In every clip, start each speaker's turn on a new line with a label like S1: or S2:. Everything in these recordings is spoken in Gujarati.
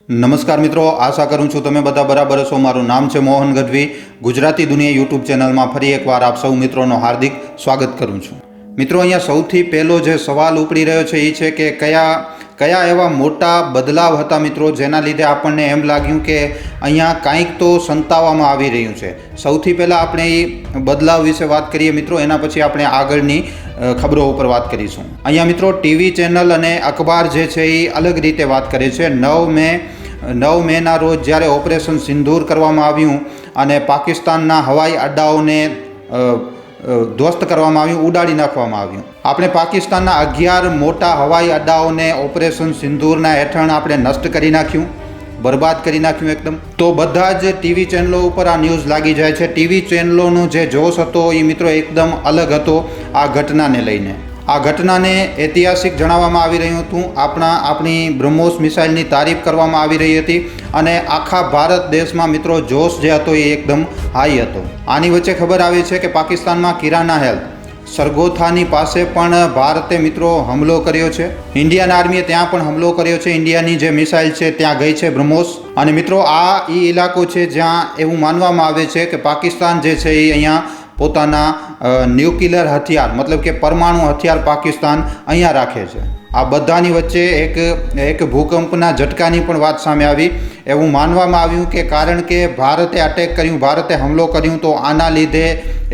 S1: નમસ્કાર મિત્રો, આશા કરું છું તમે બધા બરાબર છો। મારું નામ છે મોહન ગઢવી। ગુજરાતી દુનિયા યુટ્યુબ ચેનલમાં ફરી એકવાર આપ સૌ મિત્રોનો હાર્દિક સ્વાગત કરું છું। મિત્રો, અહીંયા સૌથી પહેલો જે સવાલ ઉપડી રહ્યો છે એ છે કે કયા એવા મોટા બદલાવ હતા મિત્રો જેના લીધે આપણને એમ લાગ્યું કે અહીંયા કાંઈક તો સંતાવવામાં આવી રહ્યું છે। સૌથી પહેલાં આપણે એ બદલાવ વિશે વાત કરીએ મિત્રો, એના પછી આપણે આગળની ખબરો ઉપર વાત કરીશું। અહીંયા મિત્રો ટીવી ચેનલ અને અખબાર જે છે એ અલગ રીતે વાત કરે છે। 9 મેના રોજ જ્યારે ઓપરેશન સિંદૂર કરવામાં આવ્યું અને પાકિસ્તાનના હવાઈ અડ્ડાઓને ધ્વસ્ત કરવામાં આવ્યું, ઉડાડી નાખવામાં આવ્યું। આપણે પાકિસ્તાનના 11 મોટા હવાઈ અડ્ડાઓને ઓપરેશન સિંદૂરના હેઠળ આપણે નષ્ટ કરી નાખ્યું, બરબાદ કરી નાખ્યું એકદમ। તો બધા જ ટીવી ચેનલો ઉપર આ ન્યૂઝ લાગી જાય છે। ટીવી ચેનલોનો જે જોશ હતો એ મિત્રો એકદમ અલગ હતો આ ઘટનાને લઈને। આ ઘટનાને ઐતિહાસિક જણાવવામાં આવી રહ્યું હતું। આપણી બ્રહ્મોસ મિસાઇલની તારીફ કરવામાં આવી રહી હતી અને આખા ભારત દેશમાં મિત્રો જોશ જે હતો એ એકદમ હાઈ હતો। આની વચ્ચે ખબર આવી છે કે પાકિસ્તાનમાં કિરાના હેલ્થ સરગોથાની પાસે પણ ભારતે મિત્રો હુમલો કર્યો છે। ઇન્ડિયન આર્મીએ ત્યાં પણ હુમલો કર્યો છે। ઇન્ડિયાની જે મિસાઇલ છે ત્યાં ગઈ છે બ્રહ્મોસ। અને મિત્રો આ એ ઇલાકો છે જ્યાં એવું માનવામાં આવે છે કે પાકિસ્તાન જે છે એ અહીંયા પોતાના ન્યુક્લિયર હથિયાર મતલબ કે પરમાણુ હથિયાર પાકિસ્તાન અહીંયા રાખે છે। આ બધાની વચ્ચે એક ભૂકંપના ઝટકાની પણ વાત સામે આવી। એવું માનવામાં આવ્યું કે કારણ કે ભારતે અટેક કર્યું, ભારતે હુમલો કર્યું, તો આના લીધે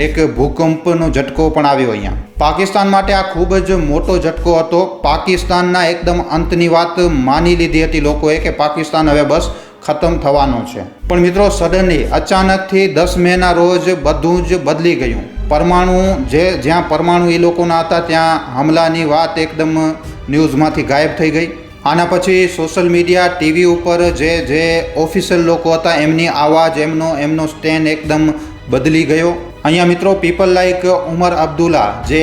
S1: એક ભૂકંપનો ઝટકો પણ આવ્યો અહીંયા। પાકિસ્તાન માટે આ ખૂબ જ મોટો ઝટકો હતો। પાકિસ્તાનના એકદમ અંતની વાત માની લીધી હતી લોકોએ કે પાકિસ્તાન હવે બસ ખતમ થવાનો છે। પણ મિત્રો સડનલી અચાનકથી 10 મેના રોજ બધું જ બદલી ગયું। જ્યાં પરમાણુ એ લોકોના હતા ત્યાં હમલાની વાત એકદમ ન્યૂઝમાંથી ગાયબ થઈ ગઈ। આના પછી સોશિયલ મીડિયા, ટીવી ઉપર જે ઓફિશિયલ લોકો હતા એમની આવાજ, એમનો સ્ટેન્ડ એકદમ બદલી ગયો। અહીંયા મિત્રો પીપલ લાઈક ઉમર અબ્દુલ્લા જે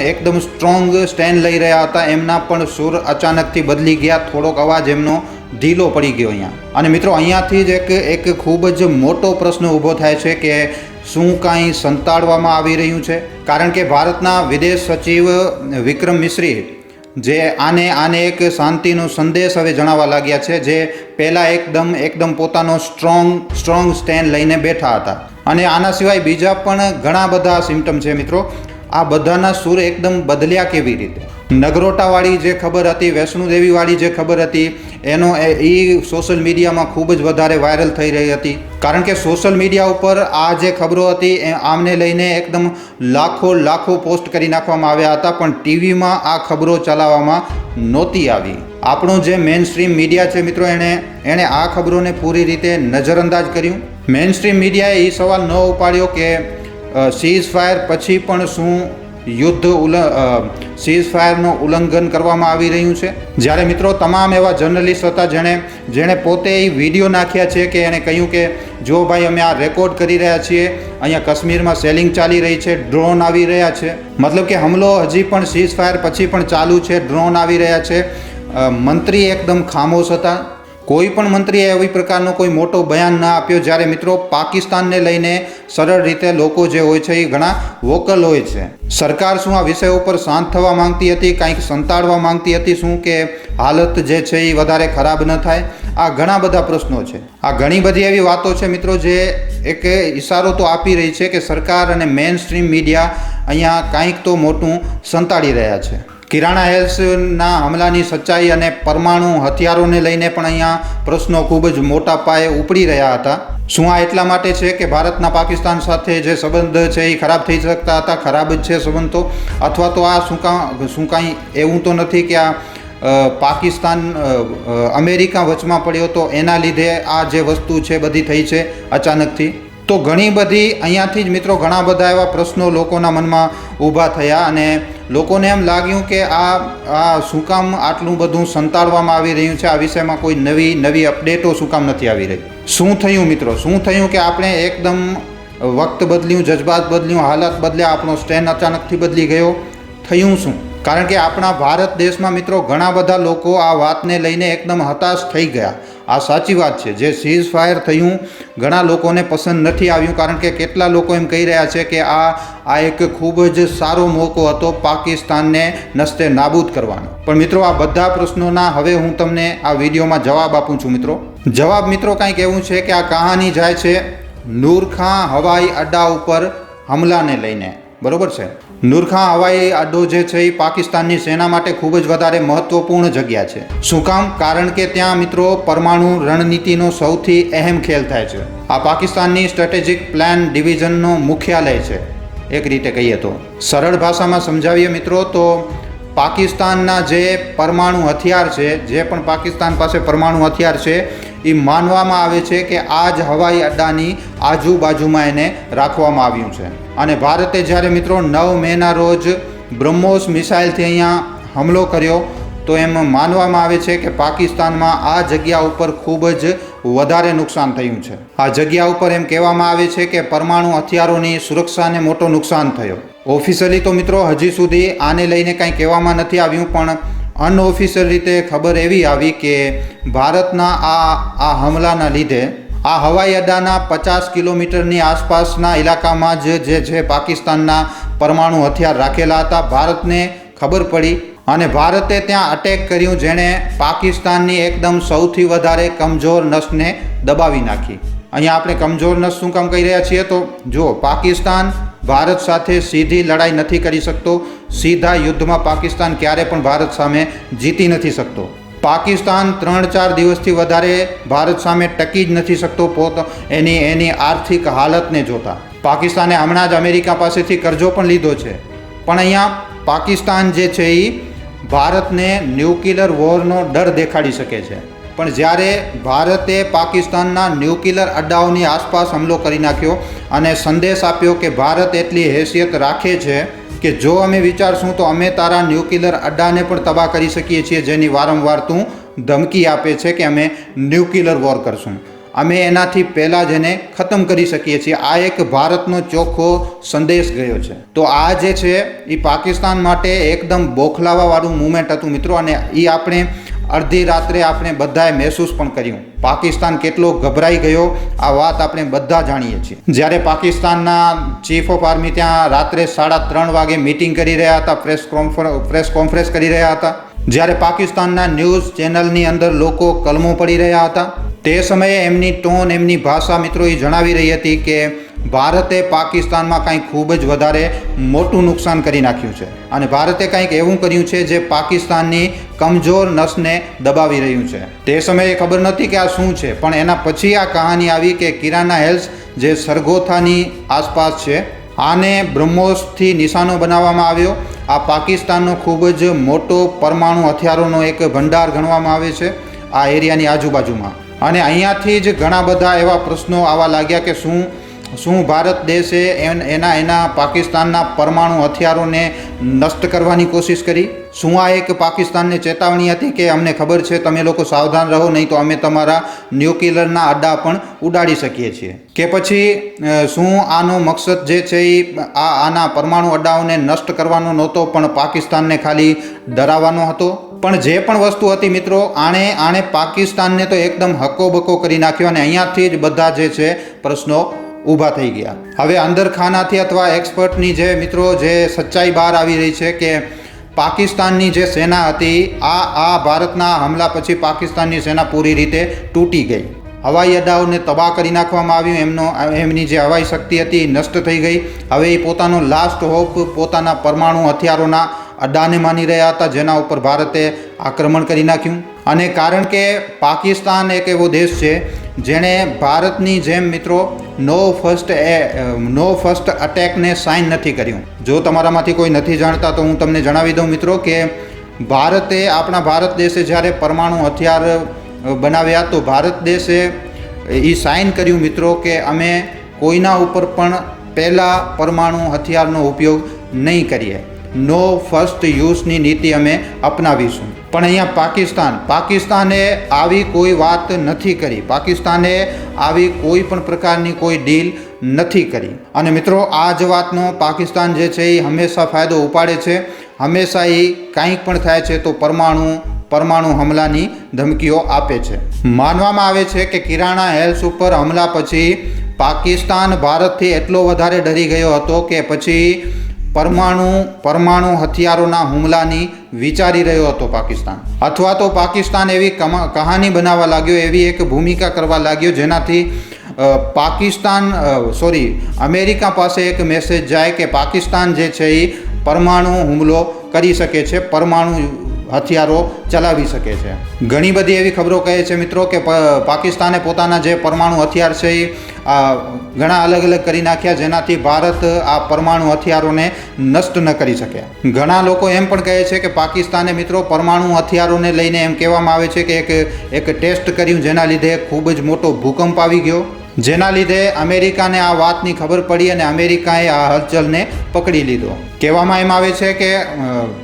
S1: એકદમ સ્ટ્રોંગ સ્ટેન્ડ લઈ રહ્યા હતા એમના પણ સુર અચાનકથી બદલી ગયા, થોડોક અવાજ એમનો ઢીલો પડી ગયો અહીંયા। અને મિત્રો અહીંયાથી જ એક ખૂબ જ મોટો પ્રશ્ન ઊભો થાય છે કે શું કાંઈ સંતાડવામાં આવી રહ્યું છે? કારણ કે ભારતના વિદેશ સચિવ વિક્રમ મિશ્રી જે આને એક શાંતિનો સંદેશ હવે જણાવવા લાગ્યા છે, જે પહેલાં એકદમ પોતાનો સ્ટ્રોંગ સ્ટેન્ડ લઈને બેઠા હતા। અને આના સિવાય બીજા પણ ઘણા બધા સિમ્ટમ છે મિત્રો। આ બધાના સૂર એકદમ બદલ્યા કેવી રીતે? નગરોટાવાળી જે ખબર હતી, વૈષ્ણોદેવીવાળી જે ખબર હતી એ સોશિયલ મીડિયામાં ખૂબ જ વધારે વાયરલ થઈ રહી હતી। કારણ કે સોશિયલ મીડિયા ઉપર આ જે ખબરો હતી આમને લઈને એકદમ લાખો પોસ્ટ કરી નાખવામાં આવ્યા હતા, પણ ટીવીમાં આ ખબરો ચલાવવામાં નહોતી આવી। આપણું જે મેઇન સ્ટ્રીમ મીડિયા છે મિત્રો એણે આ ખબરોને પૂરી રીતે નજરઅંદાજ કર્યું। મેઇન સ્ટ્રીમ મીડિયાએ એ સવાલ ન ઉપાડ્યો કે સીઝ ફાયર પછી પણ શું સીઝ ફાયરનું ઉલ્લંઘન કરવામાં આવી રહ્યું છે? જ્યારે મિત્રો તમામ એવા જર્નલિસ્ટ હતા જેણે પોતે એ વિડીયો નાખ્યા છે કે એણે કહ્યું કે જો ભાઈ અમે આ રેકોર્ડ કરી રહ્યા છીએ, અહીંયા કાશ્મીરમાં સેલિંગ ચાલી રહી છે, ડ્રોન આવી રહ્યા છે, મતલબ કે હુમલો હજી પણ સીઝ ફાયર પછી પણ ચાલુ છે, ડ્રોન આવી રહ્યા છે। મંત્રી એકદમ ખામોશ હતા। કોઈ પણ મંત્રીએ એવી પ્રકારનો કોઈ મોટો બયાન ના આપ્યો। જ્યારે મિત્રો પાકિસ્તાનને લઈને સરળ રીતે લોકો જે હોય છે એ ઘણા વોકલ હોય છે। સરકાર શું આ વિષય ઉપર શાંત થવા માંગતી હતી, કંઈક સંતાડવા માંગતી હતી, શું કે હાલત જે છે એ વધારે ખરાબ ન થાય? આ ઘણા બધા પ્રશ્નો છે। આ ઘણી બધી એવી વાતો છે મિત્રો જે એક ઇશારો તો આપી રહી છે કે સરકાર અને મેઇન સ્ટ્રીમ મીડિયા અહીંયા કંઈક તો મોટું સંતાડી રહ્યા છે। કિરાના હેલ્થના હમલાની સચ્ચાઈ અને પરમાણુ હથિયારોને લઈને પણ અહીંયા પ્રશ્નો ખૂબ જ મોટા પાયે ઉપડી રહ્યા હતા। શું આ એટલા માટે છે કે ભારતના પાકિસ્તાન સાથે જે સંબંધ છે એ ખરાબ થઈ શકતા હતા? ખરાબ જ છે સંબંધ તો? અથવા તો આ શું કાંઈ એવું તો નથી કે આ પાકિસ્તાન અમેરિકા વચમાં પડ્યો તો એના લીધે આ જે વસ્તુ છે બધી થઈ છે અચાનકથી? તો ઘણી બધી અહીંયાથી જ મિત્રો ઘણા બધા એવા પ્રશ્નો લોકોના મનમાં ઊભા થયા અને લોકોને એમ લાગ્યું કે આ શું કામ આટલું બધું સંતાડવામાં આવી રહ્યું છે? આ વિષયમાં કોઈ નવી અપડેટો શું કામ નથી આવી રહી? શું થયું મિત્રો? શું થયું કે આપણે એકદમ વક્ત બદલ્યું, જજ્બાત બદલ્યું, હાલત બદલ્યા, આપણો સ્ટેન્ડ અચાનકથી બદલી ગયો? થયું શું? કારણ કે આપણા ભારત દેશમાં મિત્રો ઘણા બધા લોકો આ વાતને લઈને એકદમ હતાશ થઈ ગયા આ સાચી વાત છે. જે સીઝ ફાયર થયું ઘણા લોકોને પસંદ નથી આવ્યું, કારણ કે કેટલા લોકો એમ કહી રહ્યા છે કે આ એક ખૂબ જ સારો મોકો હતો પાકિસ્તાનને નસ્તે નાબૂદ કરવાનો. પણ મિત્રો, આ બધા પ્રશ્નોના હવે હું તમને આ વિડીયોમાં જવાબ આપું છું. જવાબ મિત્રો કાંઈક એવું છે કે આ કહાની જાય છે નૂરખાં હવાઈ અડ્ડા ઉપર હમલાને લઈને. બરોબર છે. નૂરખાં હવાઈ અડ્ડો જે છે એ પાકિસ્તાનની સેના માટે ખૂબ જ વધારે મહત્વપૂર્ણ જગ્યા છે. શું કામ? કારણ કે ત્યાં મિત્રો પરમાણુ રણનીતિનો સૌથી અહેમ ખેલ થાય છે. આ પાકિસ્તાનની સ્ટ્રેટેજિક પ્લાન ડિવિઝનનો મુખ્યાલય છે એક રીતે કહીએ તો. સરળ ભાષામાં સમજાવીએ મિત્રો તો પાકિસ્તાનના જે પરમાણુ હથિયાર છે, જે પણ પાકિસ્તાન પાસે પરમાણુ હથિયાર છે, એ માનવામાં આવે છે કે આ જ હવાઈ અડ્ડાની આજુબાજુમાં એને રાખવામાં આવ્યું છે. અને ભારતે જ્યારે મિત્રો 9 મેના રોજ બ્રહ્મોસ મિસાઇલથી અહીંયા હુમલો કર્યો તો એમ માનવામાં આવે છે કે પાકિસ્તાનમાં આ જગ્યા ઉપર ખૂબ જ વધારે નુકસાન થયું છે. આ જગ્યા ઉપર એમ કહેવામાં આવે છે કે પરમાણુ હથિયારોની સુરક્ષાને મોટો નુકસાન થયો. ઓફિશિયલી તો મિત્રો હજી સુધી આને લઈને કાંઈ કહેવામાં નથી આવ્યું, પણ અનઓફિશિયલ રીતે ખબર એવી આવી કે ભારતના આ હુમલાના લીધે આ હવાઈ અડ્ડાના 50 કિલોમીટરની આસપાસના ઇલાકામાં જે પાકિસ્તાનના પરમાણુ હથિયાર રાખેલા હતા, ભારતને ખબર પડી અને ભારતે ત્યાં અટેક કર્યું, જેણે પાકિસ્તાનની એકદમ સૌથી વધારે કમજોર નસને દબાવી નાખી. અહીંયા આપણે કમજોર નસ શું કામ કહી રહ્યા છીએ? તો જો પાકિસ્તાન ભારત સાથે સીધી લડાઈ નથી કરી શકતો, સીધા યુદ્ધમાં પાકિસ્તાન ક્યારે પણ ભારત સામે જીતી નથી શકતો. પાકિસ્તાન 3-4 દિવસથી વધારે ભારત સામે ટકી જ નથી શકતો એની આર્થિક હાલતને જોતા. પાકિસ્તાને હમણાં જ અમેરિકા પાસેથી કર્જો પણ લીધો છે. પણ અહીંયા પાકિસ્તાન જે છે એ ભારતને ન્યુક્લિયર વોરનો ડર દેખાડી શકે છે. પણ જ્યારે ભારતે પાકિસ્તાનના ન્યુક્લિયર અડ્ડાઓની આસપાસ હુમલો કરી નાખ્યો અને સંદેશ આપ્યો કે ભારત એટલી હેસિયત રાખે છે કે જો અમે વિચારશું તો અમે તારા ન્યુક્લિયર અડ્ડાને પણ તબાહ કરી શકીએ છીએ, જેની વારંવાર તું ધમકી આપે છે કે અમે ન્યુક્લિયર વોર કરશું, અમે એનાથી પહેલાં જ એને ખતમ કરી શકીએ છીએ. આ એક ભારતનો ચોખ્ખો સંદેશ ગયો છે. તો આ જે છે એ પાકિસ્તાન માટે એકદમ બોખલાવાવાળું મુવમેન્ટ હતું મિત્રો, અને એ આપણે અડધી રાત્રે આપણે બધાએ મહેસૂસ પણ કર્યું. પાકિસ્તાન કેટલો ગભરાઈ ગયો આ વાત આપણે બધા જાણીએ છીએ. જ્યારે પાકિસ્તાનના ચીફ ઓફ આર્મી ત્યાં રાત્રે 3:30 વાગે મિટિંગ કરી રહ્યા હતા, પ્રેસ કોન્ફરન્સ કરી રહ્યા હતા, જ્યારે પાકિસ્તાનના ન્યૂઝ ચેનલની અંદર લોકો કલમો પડી રહ્યા હતા, તે સમયે એમની ટોન, એમની ભાષા મિત્રો એ જણાવી રહી હતી કે ભારતે પાકિસ્તાનમાં કંઈક ખૂબ જ વધારે મોટું નુકસાન કરી નાખ્યું છે અને ભારતે કંઈક એવું કર્યું છે જે પાકિસ્તાનની કમજોર નસને દબાવી રહ્યું છે. તે સમયે ખબર નહોતી કે આ શું છે, પણ એના પછી આ કહાની આવી કે કિરાના હિલ્સ જે સરગોથાની આસપાસ છે, આને બ્રહ્મોસથી નિશાનો બનાવવામાં આવ્યો. આ પાકિસ્તાનનો ખૂબ જ મોટો પરમાણુ હથિયારોનો એક ભંડાર ગણવામાં આવે છે આ એરિયાની આજુબાજુમાં. અને અહીંયાથી જ ઘણા બધા એવા પ્રશ્નો આવવા લાગ્યા કે શું ભારત દેશે એના પાકિસ્તાનના પરમાણુ હથિયારોને નષ્ટ કરવાની કોશિશ કરી? શું આ એક પાકિસ્તાનને ચેતવણી હતી કે અમને ખબર છે તમે લોકો સાવધાન રહો, નહીં તો અમે તમારા ન્યુક્લિયરના અડ્ડા પણ ઉડાડી શકીએ છીએ? કે પછી શું આનો મકસદ જે છે એ આના પરમાણુ અડ્ડાઓને નષ્ટ કરવાનો નહોતો, પણ પાકિસ્તાનને ખાલી ડરાવવાનો હતો? પણ જે પણ વસ્તુ હતી મિત્રો, આણે પાકિસ્તાનને તો એકદમ હક્કોબક્કો કરી નાખ્યો અને અહીંયાથી જ બધા જે છે પ્રશ્નો ઊભા થઈ ગયા. હવે અંદરખાનાથી અથવા એક્સપર્ટની જે મિત્રો જે સચ્ચાઈ બહાર આવી રહી છે કે પાકિસ્તાનની જે સેના હતી આ ભારતના હમલા પછી પાકિસ્તાનની સેના પૂરી રીતે તૂટી ગઈ. હવાઈ અડ્ડાઓને તબાહ કરી નાખવામાં આવ્યું, એમની જે હવાઈ શક્તિ હતી નષ્ટ થઈ ગઈ. હવે એ પોતાનો લાસ્ટ હોપ પોતાના પરમાણુ હથિયારોના અડ્ડાને માની રહ્યા હતા, જેના ઉપર ભારતે આક્રમણ કરી નાખ્યું. અને કારણ કે પાકિસ્તાન એક એવો દેશ છે જેણે ભારતની જેમ મિત્રો નો ફર્સ્ટ અટેકને સાઇન નથી કર્યું. જો તમારામાંથી કોઈ નથી જાણતા તો હું તમને જણાવી દઉં મિત્રો કે આપણા ભારત દેશે જ્યારે પરમાણુ હથિયાર બનાવ્યા તો ભારત દેશે એ સાઇન કર્યું મિત્રો કે અમે કોઈના ઉપર પણ પહેલાં પરમાણુ હથિયારનો ઉપયોગ નહીં કરીએ, નો ફર્સ્ટ યુઝની નીતિ અમે અપનાવીશું. પણ અહીંયા પાકિસ્તાને આવી કોઈ વાત નથી કરી, પાકિસ્તાને આવી કોઈ પણ પ્રકારની કોઈ ડીલ નથી કરી. અને મિત્રો આ જ વાતનો પાકિસ્તાન જે છે એ હંમેશા ફાયદો ઉપાડે છે હંમેશા એ કાંઈક પણ થાય છે તો પરમાણુ હમલાની ધમકીઓ આપે છે. માનવામાં આવે છે કે કિરાણા હેલ્સ ઉપર હમલા પછી પાકિસ્તાન ભારતથી એટલો વધારે ડરી ગયો હતો કે પછી પરમાણુ હથિયારોના હુમલાની વિચારી રહ્યો હતો પાકિસ્તાન. અથવા તો પાકિસ્તાન એવી કહાની બનાવવા લાગ્યો, એવી એક ભૂમિકા કરવા લાગ્યો જેનાથી અમેરિકા પાસે એક મેસેજ જાય કે પાકિસ્તાન જે છે એ પરમાણુ હુમલો કરી શકે છે, પરમાણુ હથિયારો ચલાવી શકે છે. ઘણી બધી એવી ખબરો કહે છે મિત્રો કે પાકિસ્તાને પોતાના જે પરમાણુ હથિયાર છે એ ઘણા અલગ અલગ કરી નાખ્યા, જેનાથી ભારત આ પરમાણુ હથિયારોને નષ્ટ ન કરી શકે. ઘણા લોકો એમ પણ કહે છે કે પાકિસ્તાને મિત્રો પરમાણુ હથિયારોને લઈને એમ કહેવામાં આવે છે કે એક ટેસ્ટ કર્યું, જેના લીધે ખૂબ જ મોટો ભૂકંપ આવી ગયો, જેના લીધે અમેરિકાને આ વાતની ખબર પડી અને અમેરિકાએ આ હલચલને પકડી લીધો. કહેવામાં એમ આવે છે કે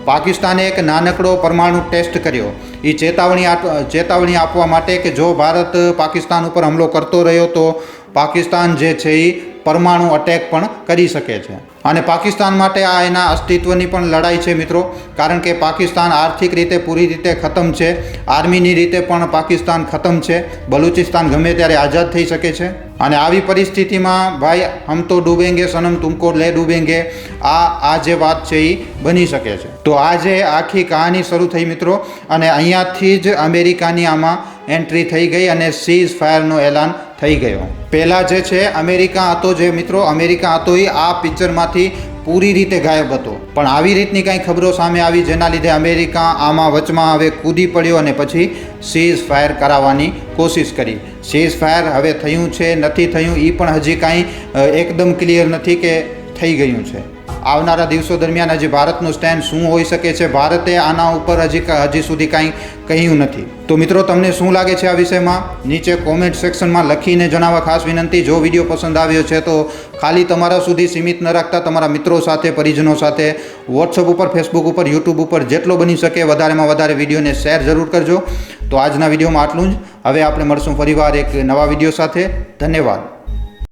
S1: પાકિસ્તાને એક નાનકડો પરમાણુ ટેસ્ટ કર્યો, એ ચેતવણી આપવા માટે કે જો ભારત પાકિસ્તાન ઉપર હુમલો કરતો રહ્યો તો પાકિસ્તાન જે છે એ પરમાણુ અટેક પણ કરી શકે છે. અને પાકિસ્તાન માટે આ એના અસ્તિત્વની પણ લડાઈ છે મિત્રો, કારણ કે પાકિસ્તાન આર્થિક રીતે પૂરી રીતે ખતમ છે, આર્મીની રીતે પણ પાકિસ્તાન ખતમ છે, બલુચિસ્તાન ગમે ત્યારે આઝાદ થઈ શકે છે. અને આવી પરિસ્થિતિમાં ભાઈ હમ તો ડૂબેંગે સનમ તુમકો લે ડૂબેંગે, આ જે વાત છે એ બની શકે છે. તો આ જે આખી કહાની શરૂ થઈ મિત્રો, અને અહીંયાથી જ અમેરિકાની આમાં એન્ટ્રી થઈ ગઈ અને સીઝ ફાયરનો એલાન થઈ ગયો. પહેલાં જે છે અમેરિકા હતો, જે મિત્રો અમેરિકા હતો એ આ પિક્ચરમાંથી પૂરી રીતે ગાયબ હતો, પણ આવી રીતની કાંઈ ખબરો સામે આવી જેના લીધે અમેરિકા આમાં વચમાં હવે કૂદી પડ્યો અને પછી સીઝ ફાયર કરાવવાની કોશિશ કરી. સીઝ ફાયર હવે થયું છે નથી થયું એ પણ હજી કાંઈ એકદમ ક્લિયર નથી કે થઈ ગયું છે. આવનારા દિવસો દરમિયાન હજી ભારતનું સ્ટેન્ડ શું હોઈ શકે છે, ભારતે આના ઉપર હજી સુધી કાંઈ કહ્યું નથી. તો મિત્રો તમને શું લાગે છે આ વિષયમાં, નીચે કોમેન્ટ સેક્શનમાં લખીને જણાવવા ખાસ વિનંતી. જો વિડીયો પસંદ આવ્યો છે તો ખાલી તમારા સુધી સીમિત ન રાખતા તમારા મિત્રો સાથે, પરિજનો સાથે, વોટ્સઅપ ઉપર, ફેસબુક ઉપર, યુટ્યુબ ઉપર જેટલો બની શકે વધારેમાં વધારે વિડીયોને શેર જરૂર કરજો. તો આજના વિડીયોમાં આટલું જ. હવે આપણે મળશું ફરીવાર એક નવા વિડીયો સાથે. ધન્યવાદ.